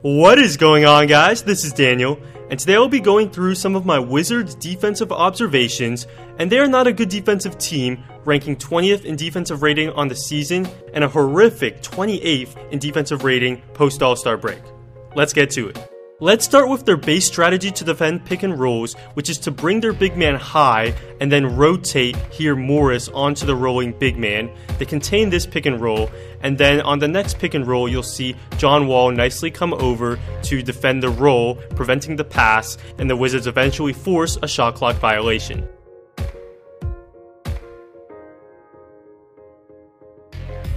What is going on, guys? This is Daniel, and today I'll be going through some of my Wizards defensive observations, and they are not a good defensive team, ranking 20th in defensive rating on the season, and a horrific 28th in defensive rating post All-Star break. Let's get to it. Let's start with their base strategy to defend pick and rolls, which is to bring their big man high and then rotate here Morris onto the rolling big man. They contain this pick and roll, and then on the next pick and roll you'll see John Wall nicely come over to defend the roll, preventing the pass, and the Wizards eventually force a shot clock violation.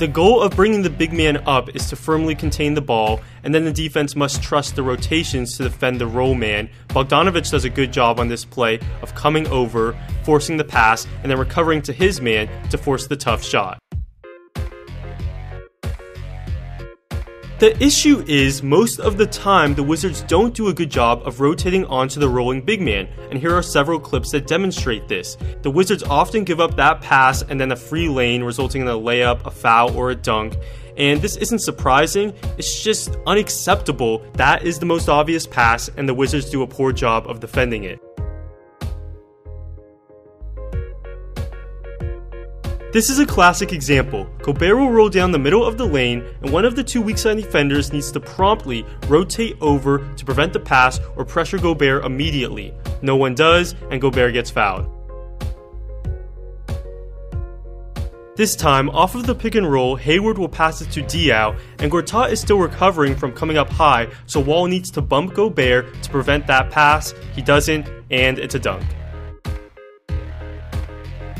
The goal of bringing the big man up is to firmly contain the ball, and then the defense must trust the rotations to defend the roll man. Bogdanovic does a good job on this play of coming over, forcing the pass, and then recovering to his man to force the tough shot. The issue is, most of the time, the Wizards don't do a good job of rotating onto the rolling big man, and here are several clips that demonstrate this. The Wizards often give up that pass and then a free lane, resulting in a layup, a foul, or a dunk. And this isn't surprising, it's just unacceptable. That is the most obvious pass, and the Wizards do a poor job of defending it. This is a classic example. Gobert will roll down the middle of the lane, and one of the two weak side defenders needs to promptly rotate over to prevent the pass or pressure Gobert immediately. No one does, and Gobert gets fouled. This time, off of the pick and roll, Hayward will pass it to Beal, and Gortat is still recovering from coming up high, so Wall needs to bump Gobert to prevent that pass. He doesn't, and it's a dunk.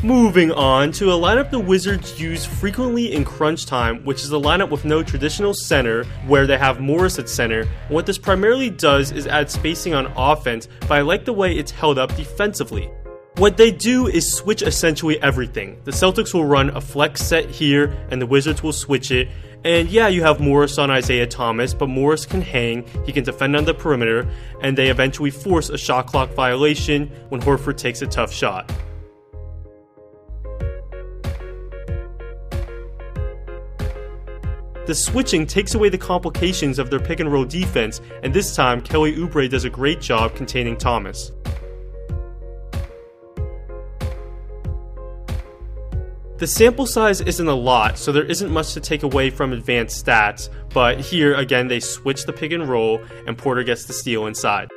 Moving on to a lineup the Wizards use frequently in crunch time, which is a lineup with no traditional center, where they have Morris at center. And what this primarily does is add spacing on offense, but I like the way it's held up defensively. What they do is switch essentially everything. The Celtics will run a flex set here, and the Wizards will switch it. And yeah, you have Morris on Isaiah Thomas, but Morris can hang, he can defend on the perimeter, and they eventually force a shot clock violation when Horford takes a tough shot. The switching takes away the complications of their pick and roll defense, and this time Kelly Oubre does a great job containing Thomas. The sample size isn't a lot, so there isn't much to take away from advanced stats, but here again they switch the pick and roll and Porter gets the steal inside.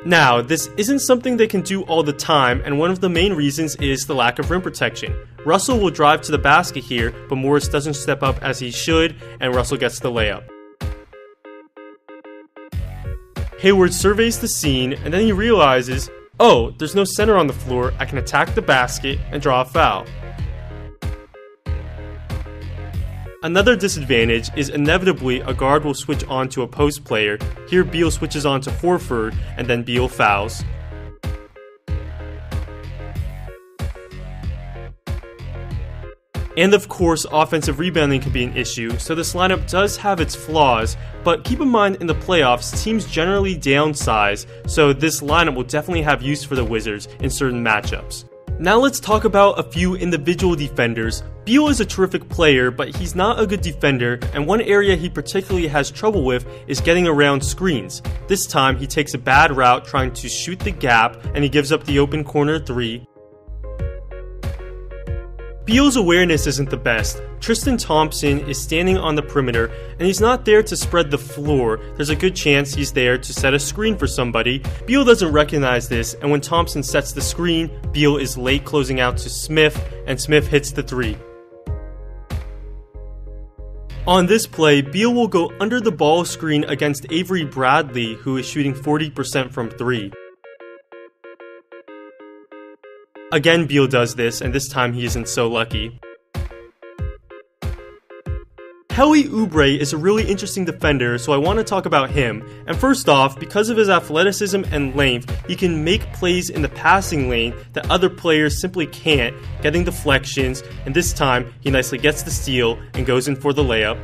Now, this isn't something they can do all the time, and one of the main reasons is the lack of rim protection. Russell will drive to the basket here, but Morris doesn't step up as he should, and Russell gets the layup. Hayward surveys the scene, and then he realizes, oh, there's no center on the floor, I can attack the basket and draw a foul. Another disadvantage is inevitably a guard will switch on to a post player. Here Beal switches on to Horford, and then Beal fouls. And of course, offensive rebounding can be an issue, so this lineup does have its flaws, but keep in mind in the playoffs, teams generally downsize, so this lineup will definitely have use for the Wizards in certain matchups. Now let's talk about a few individual defenders. Beal is a terrific player, but he's not a good defender, and one area he particularly has trouble with is getting around screens. This time, he takes a bad route trying to shoot the gap, and he gives up the open corner three. Beal's awareness isn't the best. Tristan Thompson is standing on the perimeter, and he's not there to spread the floor. There's a good chance he's there to set a screen for somebody. Beal doesn't recognize this, and when Thompson sets the screen, Beal is late closing out to Smith, and Smith hits the three. On this play, Beal will go under the ball screen against Avery Bradley, who is shooting 40% from three. Again, Beal does this, and this time he isn't so lucky. Kelly Oubre is a really interesting defender, so I want to talk about him. And first off, because of his athleticism and length, he can make plays in the passing lane that other players simply can't, getting deflections, and this time he nicely gets the steal and goes in for the layup.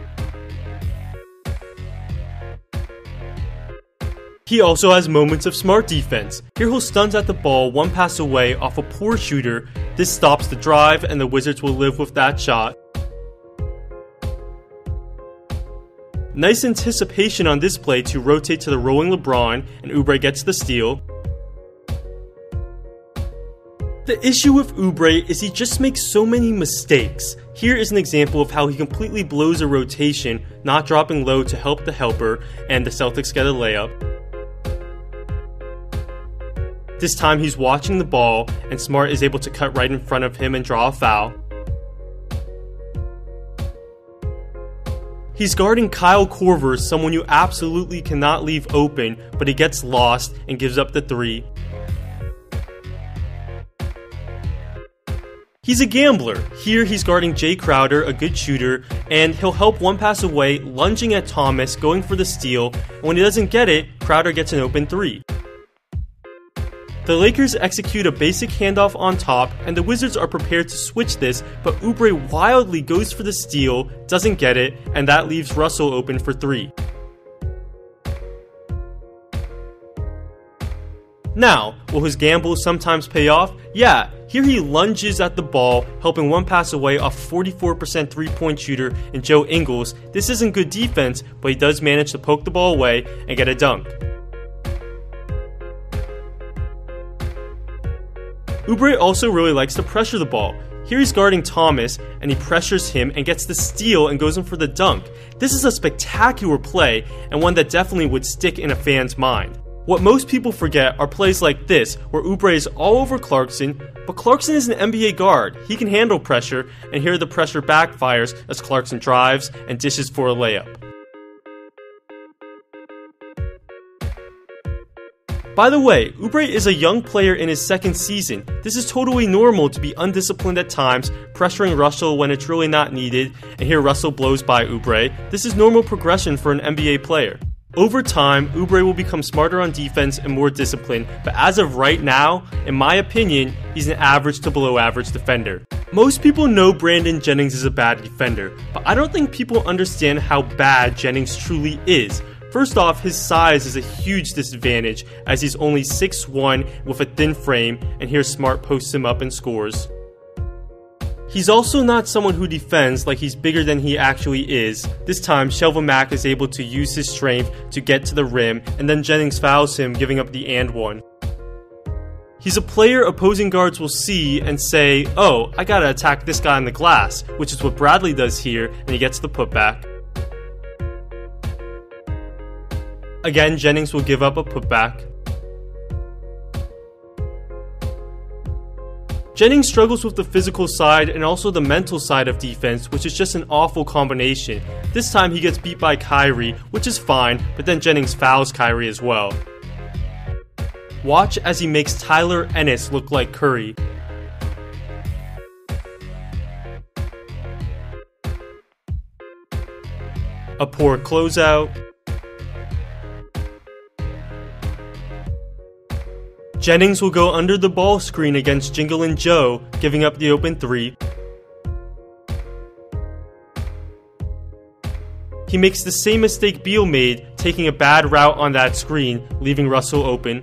He also has moments of smart defense. Here he'll stunt at the ball one pass away off a poor shooter. This stops the drive, and the Wizards will live with that shot. Nice anticipation on this play to rotate to the rolling LeBron, and Oubre gets the steal. The issue with Oubre is he just makes so many mistakes. Here is an example of how he completely blows a rotation, not dropping low to help the helper, and the Celtics get a layup. This time he's watching the ball, and Smart is able to cut right in front of him and draw a foul. He's guarding Kyle Korver, someone you absolutely cannot leave open, but he gets lost and gives up the three. He's a gambler. Here he's guarding Jay Crowder, a good shooter, and he'll help one pass away, lunging at Thomas, going for the steal, and when he doesn't get it, Crowder gets an open three. The Lakers execute a basic handoff on top, and the Wizards are prepared to switch this, but Oubre wildly goes for the steal, doesn't get it, and that leaves Russell open for three. Now, will his gamble sometimes pay off? Yeah, here he lunges at the ball, helping one pass away off 44% three-point shooter in Joe Ingles. This isn't good defense, but he does manage to poke the ball away and get a dunk. Oubre also really likes to pressure the ball. Here he's guarding Thomas, and he pressures him and gets the steal and goes in for the dunk. This is a spectacular play, and one that definitely would stick in a fan's mind. What most people forget are plays like this, where Oubre is all over Clarkson, but Clarkson is an NBA guard. He can handle pressure, and here the pressure backfires as Clarkson drives and dishes for a layup. By the way, Oubre is a young player in his second season. This is totally normal to be undisciplined at times, pressuring Russell when it's really not needed, and here Russell blows by Oubre. This is normal progression for an NBA player. Over time, Oubre will become smarter on defense and more disciplined, but as of right now, in my opinion, he's an average to below average defender. Most people know Brandon Jennings is a bad defender, but I don't think people understand how bad Jennings truly is. First off, his size is a huge disadvantage, as he's only 6'1" with a thin frame, and here Smart posts him up and scores. He's also not someone who defends like he's bigger than he actually is. This time, Shelvin Mack is able to use his strength to get to the rim, and then Jennings fouls him, giving up the and one. He's a player opposing guards will see and say, oh, I gotta attack this guy on the glass, which is what Bradley does here, and he gets the putback. Again, Jennings will give up a putback. Jennings struggles with the physical side and also the mental side of defense, which is just an awful combination. This time he gets beat by Kyrie, which is fine, but then Jennings fouls Kyrie as well. Watch as he makes Tyler Ennis look like Curry. A poor closeout. Jennings will go under the ball screen against Jingle and Joe, giving up the open three. He makes the same mistake Beal made, taking a bad route on that screen, leaving Russell open.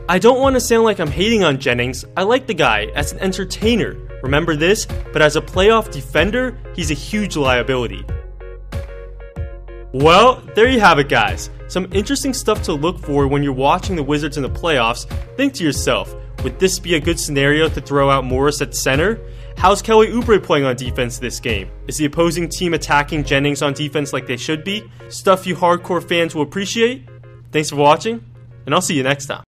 I don't want to sound like I'm hating on Jennings. I like the guy as an entertainer, remember this, but as a playoff defender, he's a huge liability. Well, there you have it, guys. Some interesting stuff to look for when you're watching the Wizards in the playoffs. Think to yourself, would this be a good scenario to throw out Morris at center? How's Kelly Oubre playing on defense this game? Is the opposing team attacking Jennings on defense like they should be? Stuff you hardcore fans will appreciate? Thanks for watching, and I'll see you next time.